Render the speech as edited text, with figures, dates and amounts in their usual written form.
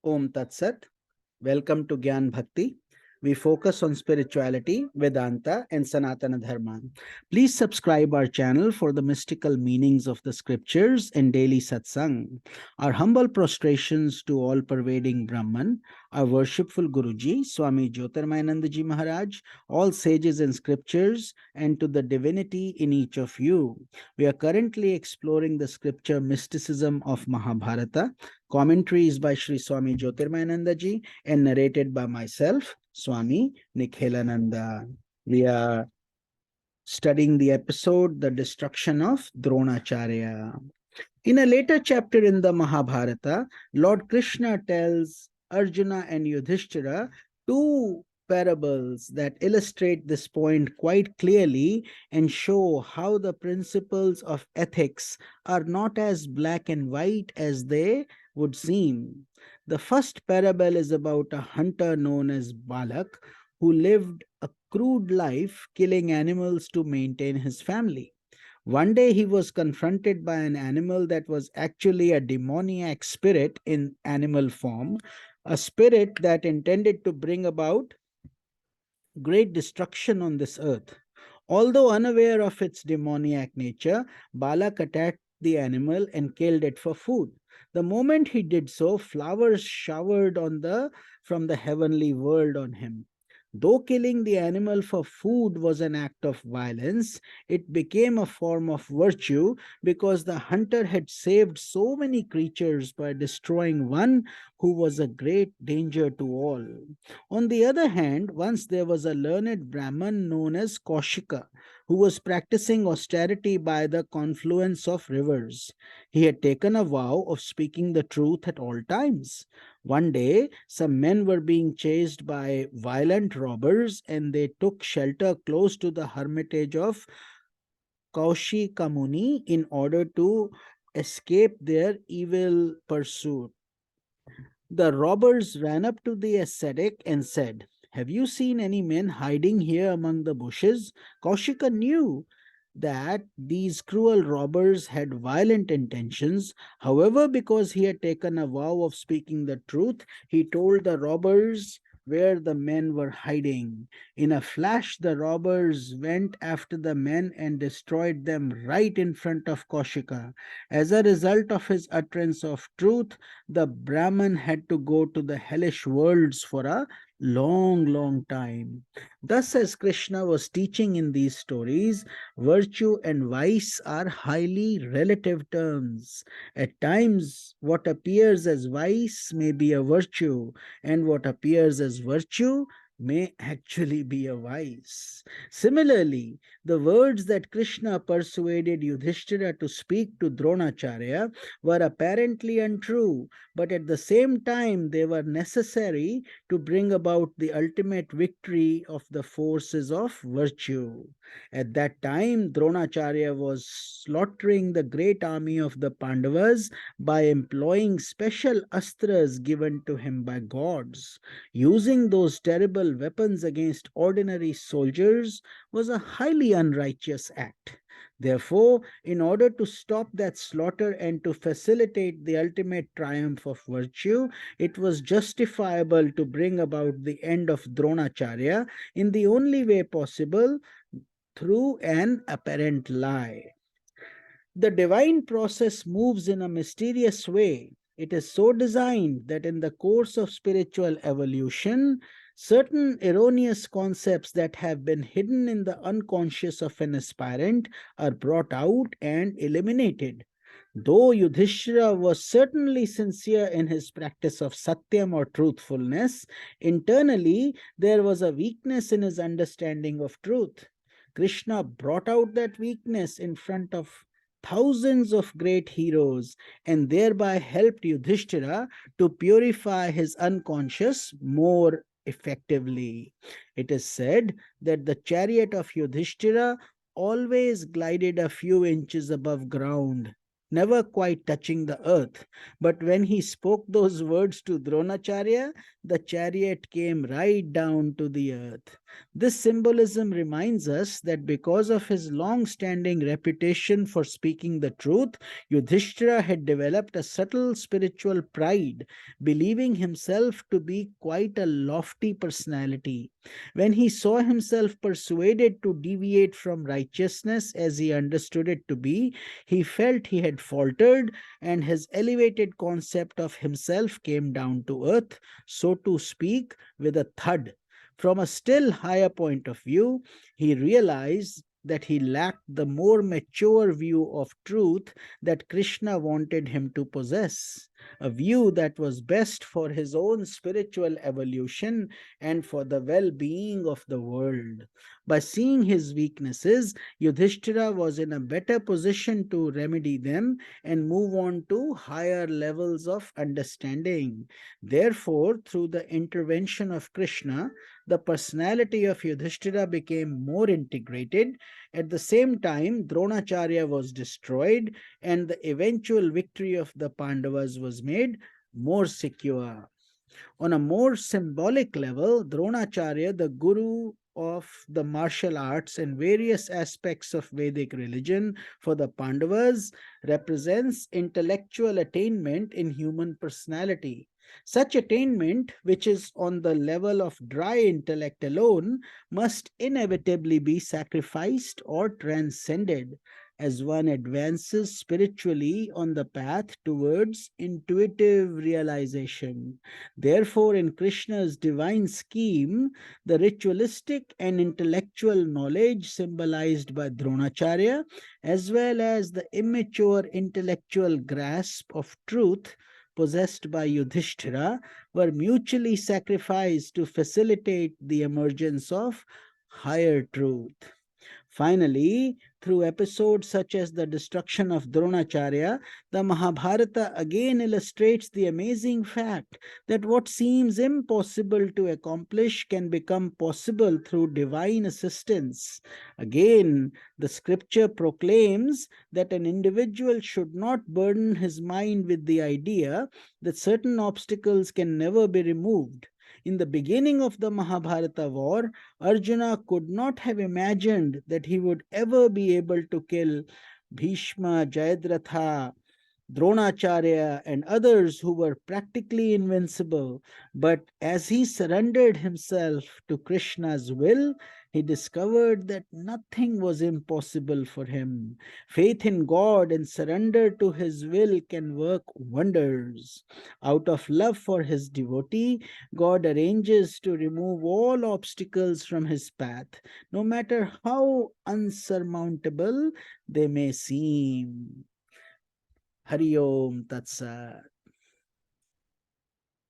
Om Tat Sat. Welcome to Gyan Bhakti. We focus on spirituality, Vedanta, and Sanatana Dharma. Please subscribe our channel for the mystical meanings of the scriptures and daily satsang. Our humble prostrations to all pervading Brahman, our worshipful Guruji, Swami Jyotirmayananda Ji Maharaj, all sages and scriptures, and to the divinity in each of you. We are currently exploring the scripture Mysticism of Mahabharata. Commentary is by Sri Swami Jyotirmayananda Ji and narrated by myself, Swami Nikhilananda. We are studying the episode The Destruction of Dronacharya. In a later chapter in the Mahabharata, Lord Krishna tells Arjuna and Yudhishthira two parables that illustrate this point quite clearly and show how the principles of ethics are not as black and white as they would seem. The first parable is about a hunter known as Balak who lived a crude life, killing animals to maintain his family. One day he was confronted by an animal that was actually a demoniac spirit in animal form, a spirit that intended to bring about great destruction on this earth. Although unaware of its demoniac nature, Balak attacked the animal and killed it for food. The moment he did so, flowers showered from the heavenly world on him. Though killing the animal for food was an act of violence, it became a form of virtue because the hunter had saved so many creatures by destroying one who was a great danger to all. On the other hand, once there was a learned Brahman known as Kaushika, who was practicing austerity by the confluence of rivers. He had taken a vow of speaking the truth at all times. One day, some men were being chased by violent robbers and they took shelter close to the hermitage of Kaushika Muni in order to escape their evil pursuit. The robbers ran up to the ascetic and said, "Have you seen any men hiding here among the bushes?" Kaushika knew that these cruel robbers had violent intentions. However, because he had taken a vow of speaking the truth, he told the robbers where the men were hiding. In a flash, the robbers went after the men and destroyed them right in front of Kaushika. As a result of his utterance of truth, the Brahman had to go to the hellish worlds for a long time. Thus, as Krishna was teaching in these stories, virtue and vice are highly relative terms. At times, what appears as vice may be a virtue, and what appears as virtue may actually be a vice. Similarly, the words that Krishna persuaded Yudhishthira to speak to Dronacharya were apparently untrue, but at the same time they were necessary to bring about the ultimate victory of the forces of virtue. At that time, Dronacharya was slaughtering the great army of the Pandavas by employing special astras given to him by gods. Using those terrible weapons against ordinary soldiers was a highly unrighteous act. Therefore, in order to stop that slaughter and to facilitate the ultimate triumph of virtue, it was justifiable to bring about the end of Dronacharya in the only way possible, through an apparent lie. The divine process moves in a mysterious way. It is so designed that in the course of spiritual evolution, certain erroneous concepts that have been hidden in the unconscious of an aspirant are brought out and eliminated. Though Yudhishthira was certainly sincere in his practice of satyam or truthfulness, internally there was a weakness in his understanding of truth. Krishna brought out that weakness in front of thousands of great heroes and thereby helped Yudhishthira to purify his unconscious more effectively. It is said that the chariot of Yudhishthira always glided a few inches above ground, never quite touching the earth. But when he spoke those words to Dronacharya, the chariot came right down to the earth. This symbolism reminds us that because of his long standing reputation for speaking the truth, Yudhishthira had developed a subtle spiritual pride, believing himself to be quite a lofty personality. When he saw himself persuaded to deviate from righteousness as he understood it to be, he felt he had faltered, and his elevated concept of himself came down to earth, so to speak, with a thud. From a still higher point of view, he realized that he lacked the more mature view of truth that Krishna wanted him to possess, a view that was best for his own spiritual evolution and for the well being of the world. By seeing his weaknesses, Yudhishthira was in a better position to remedy them and move on to higher levels of understanding. Therefore, through the intervention of Krishna, the personality of Yudhishthira became more integrated. At the same time, Dronacharya was destroyed, and the eventual victory of the Pandavas was made more secure. On a more symbolic level, Dronacharya, the guru of the martial arts and various aspects of Vedic religion for the Pandavas, represents intellectual attainment in human personality. Such attainment, which is on the level of dry intellect alone, must inevitably be sacrificed or transcended as one advances spiritually on the path towards intuitive realization. Therefore, in Krishna's divine scheme, the ritualistic and intellectual knowledge symbolized by Dronacharya, as well as the immature intellectual grasp of truth possessed by Yudhishthira, were mutually sacrificed to facilitate the emergence of higher truth. Finally, through episodes such as the destruction of Dronacharya, the Mahabharata again illustrates the amazing fact that what seems impossible to accomplish can become possible through divine assistance. Again, the scripture proclaims that an individual should not burden his mind with the idea that certain obstacles can never be removed. In the beginning of the Mahabharata war, Arjuna could not have imagined that he would ever be able to kill Bhishma, Jayadratha, Dronacharya, and others who were practically invincible. But as he surrendered himself to Krishna's will, he discovered that nothing was impossible for him. Faith in God and surrender to his will can work wonders. Out of love for his devotee, God arranges to remove all obstacles from his path, no matter how unsurmountable they may seem. Hari Om Tat Sat.